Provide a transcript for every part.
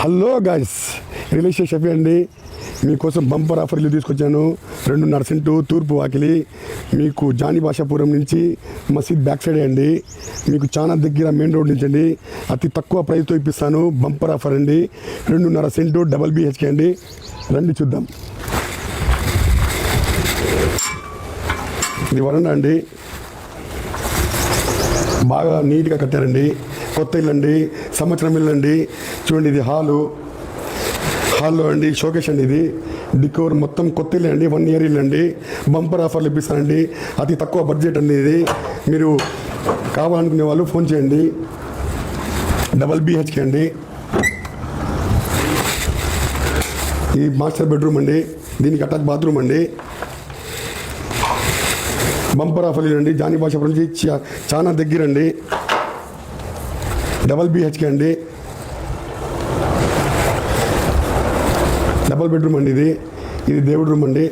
Hello guys, real estate Shafi అండి. మీకోసం bumper offer ఇల్లు తీసుకొచ్చాను. 2.5 సెంటు తూర్పు వాకిలి, మీకు జానీ భాషాపురం నుంచి మసీద్ బ్యాక్ సైడ్ అండి. మీకు చాలా దగ్గర మెయిన్ రోడ్ నుంచి అండి. అతి తక్కువ ప్రైస్తో ఇప్పిస్తాను. బంపర్ ఆఫర్ అండి. 2.5 సెంటు డబల్ BHK అండి. రండి చూద్దాం. ఇది వరండా అండి. బాగా నీట్గా కట్టారండి. కొత్త ఇల్లు అండి, సంవత్సరం ఇల్లు అండి. చూడండి, ఇది హాల్లో అండి, షోకేష్ అండి. ఇది డికోర్ మొత్తం కొత్త ఇల్లు అండి. 1 ఇయర్ ఇల్లు అండి. బంపర్ ఆఫర్లు ఇప్పిస్తానండి. అతి తక్కువ బడ్జెట్ అండి. ఇది మీరు కావాలనుకునే వాళ్ళు ఫోన్ చేయండి. డబల్ BHK అండి. ఇది మాస్టర్ బెడ్రూమ్ అండి. దీనికి అటాచ్ బాత్రూమ్ అండి. బంపర్ ఆఫర్లు అండి. జానీ భాషాపురం నుంచి చాలా దగ్గర అండి. డబల్ BHK అండి. డబల్ బెడ్రూమ్ అండి. ఇది దేవుడి రూమ్ అండి.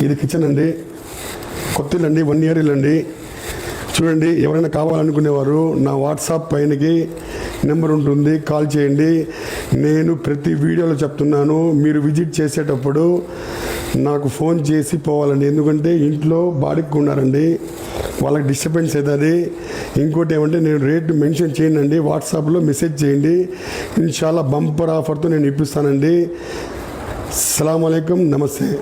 ఇది కిచెన్ అండి. కొత్త ఇల్లు అండి. 1 ఇయర్ ఇల్లు అండి. చూడండి, ఎవరైనా కావాలనుకునేవారు నా వాట్సాప్ పైనకి నెంబర్ ఉంటుంది, కాల్ చేయండి. నేను ప్రతి వీడియోలో చెప్తున్నాను, మీరు విజిట్ చేసేటప్పుడు నాకు ఫోన్ చేసి పోవాలండి. ఎందుకంటే ఇంట్లో బాడికి ఉన్నారండి, వాళ్ళకి డిస్టర్బెన్స్ అవుతుంది. ఇంకోటి ఏమంటే, నేను రేట్ మెన్షన్ చేయనండి, వాట్సాప్లో మెసేజ్ చేయండి. ఇన్షాల్లా బంపర్ ఆఫర్తో నేను ఇప్పిస్తానండి. అస్సలాము అలైకుం, నమస్తే.